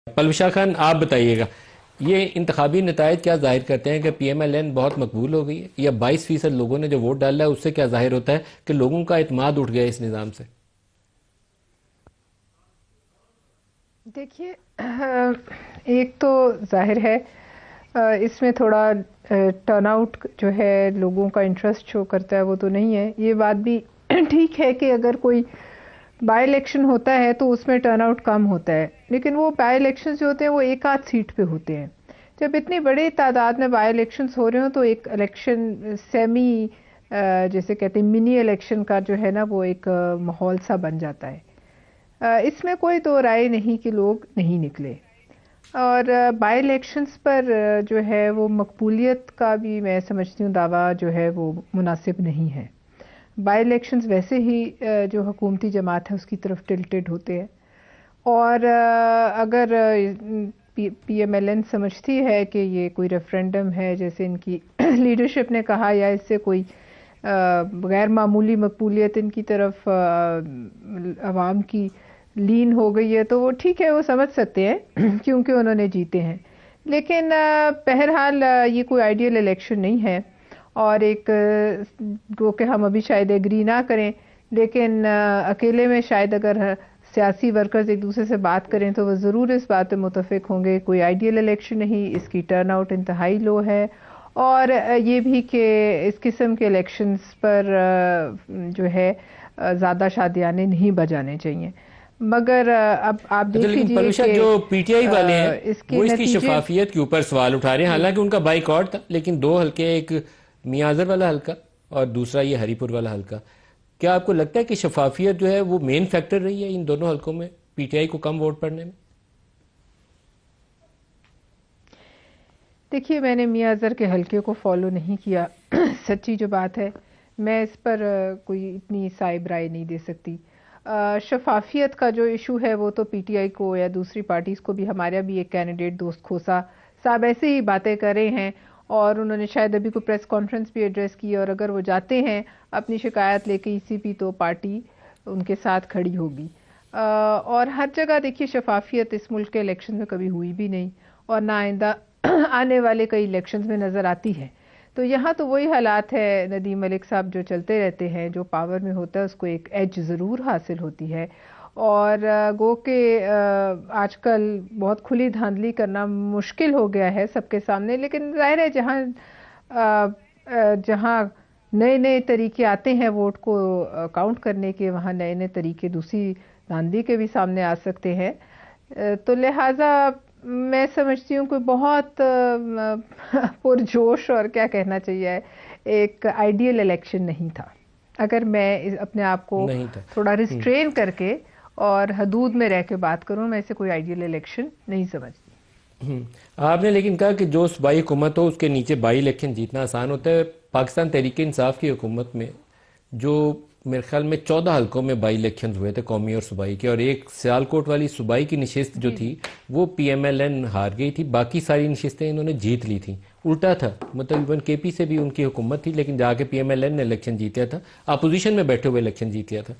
پلوشا خان آپ بتائیے گا، یہ انتخابی نتائج کیا ظاہر کرتے ہیں کہ پی ایم ایل این بہت مقبول ہو گئی ہے، یا 22% لوگوں نے جو ووٹ ڈالا ہے اس سے کیا ظاہر ہوتا ہے کہ لوگوں کا اعتماد اٹھ گیا اس نظام سے؟ دیکھیے، ایک تو ظاہر ہے اس میں تھوڑا ٹرن آؤٹ جو ہے لوگوں کا انٹرسٹ شو کرتا ہے وہ تو نہیں ہے. یہ بات بھی ٹھیک ہے کہ اگر کوئی بائی الیکشن ہوتا ہے تو اس میں ٹرن آؤٹ کم ہوتا ہے، لیکن وہ بائی الیکشنز جو ہوتے ہیں وہ ایک آدھ سیٹ پہ ہوتے ہیں. جب اتنی بڑی تعداد میں بائی الیکشنز ہو رہے ہوں تو ایک الیکشن سیمی جیسے کہتے ہیں منی الیکشن کا جو ہے نا وہ ایک ماحول سا بن جاتا ہے. اس میں کوئی دو رائے نہیں کہ لوگ نہیں نکلے، اور بائی الیکشنز پر جو ہے وہ مقبولیت کا بھی میں سمجھتی ہوں دعویٰ جو ہے وہ مناسب نہیں ہے. بائی الیکشنز ویسے ہی جو حکومتی جماعت ہے اس کی طرف ٹلٹڈ ہوتے ہیں، اور اگر پی ایم ایل این سمجھتی ہے کہ یہ کوئی ریفرینڈم ہے جیسے ان کی لیڈرشپ نے کہا، یا اس سے کوئی غیر معمولی مقبولیت ان کی طرف عوام کی لین ہو گئی ہے، تو وہ ٹھیک ہے، وہ سمجھ سکتے ہیں کیونکہ انہوں نے جیتے ہیں. لیکن بہرحال یہ کوئی آئیڈیل الیکشن نہیں ہے، اور ایک گو کہ ہم ابھی شاید ایگری نہ کریں، لیکن اکیلے میں شاید اگر سیاسی ورکرز ایک دوسرے سے بات کریں تو وہ ضرور اس بات پہ متفق ہوں گے کوئی آئیڈیل الیکشن نہیں، اس کی ٹرن آؤٹ انتہائی لو ہے. اور یہ بھی کہ اس قسم کے الیکشنز پر جو ہے زیادہ شادیانے نہیں بجانے چاہیے. مگر اب آپ دیکھ لیکن لیجئے پلوشا کہ جو پی ٹی آئی والے ہیں وہ اس کی نتیجے شفافیت کے اوپر سوال اٹھا رہے ہیں، حالانکہ ان کا بائیک آؤٹ تھا، لیکن دو حلقے، ایک میاں اظہر والا حلقہ اور دوسرا یہ ہری پور والا حلقہ. کیا آپ کو لگتا ہے کہ شفافیت جو ہے وہ مین فیکٹر رہی ہے ان دونوں حلقوں میں پی ٹی آئی کو کم ووٹ پڑنے میں؟ دیکھیے، میں نے میاں اظہر کے حلقے کو فالو نہیں کیا. سچی جو بات ہے میں اس پر کوئی اتنی صائب رائے نہیں دے سکتی. شفافیت کا جو ایشو ہے وہ تو پی ٹی آئی کو یا دوسری پارٹیز کو بھی، ہمارا بھی ایک کینڈیڈیٹ دوست کھوسا صاحب ایسے ہی باتیں کر رہے ہیں، اور انہوں نے شاید ابھی کوئی پریس کانفرنس بھی ایڈریس کی، اور اگر وہ جاتے ہیں اپنی شکایت لے کے ای سی پی تو پارٹی ان کے ساتھ کھڑی ہوگی. اور ہر جگہ دیکھیے شفافیت اس ملک کے الیکشن میں کبھی ہوئی بھی نہیں، اور نہ آئندہ آنے والے کئی الیکشنز میں نظر آتی ہے. تو یہاں تو وہی حالات ہے، ندیم ملک صاحب جو چلتے رہتے ہیں، جو پاور میں ہوتا ہے اس کو ایک ایج ضرور حاصل ہوتی ہے. اور گو کہ آج کل بہت کھلی دھاندلی کرنا مشکل ہو گیا ہے سب کے سامنے، لیکن ظاہر ہے جہاں نئے نئے طریقے آتے ہیں ووٹ کو کاؤنٹ کرنے کے، وہاں نئے نئے طریقے دوسری دھاندلی کے بھی سامنے آ سکتے ہیں. تو لہٰذا میں سمجھتی ہوں کہ بہت پرجوش اور کیا کہنا چاہیے ایک آئیڈیل الیکشن نہیں تھا. اگر میں اپنے آپ کو نہیں تھا. تھوڑا ریسٹرین کر کے اور حدود میں رہ کے بات کروں، میں اسے کوئی آئیڈیل الیکشن نہیں سمجھتی. آپ نے لیکن کہا کہ جو صوبائی حکومت ہو اس کے نیچے بائی الیکشن جیتنا آسان ہوتا ہے. پاکستان تحریک انصاف کی حکومت میں جو میرے خیال میں 14 حلقوں میں بائی الیکشنز ہوئے تھے قومی اور صوبائی کے، اور ایک سیالکوٹ والی صوبائی کی نشست جو تھی وہ پی ایم ایل این ہار گئی تھی، باقی ساری نشستیں انہوں نے جیت لی تھیں. الٹا تھا، مطلب ایون کے پی سے بھی ان کی حکومت تھی لیکن جا کے پی ایم ایل این نے الیکشن جیتیا تھا، اپوزیشن میں بیٹھے ہوئے الیکشن جیت لیا تھا.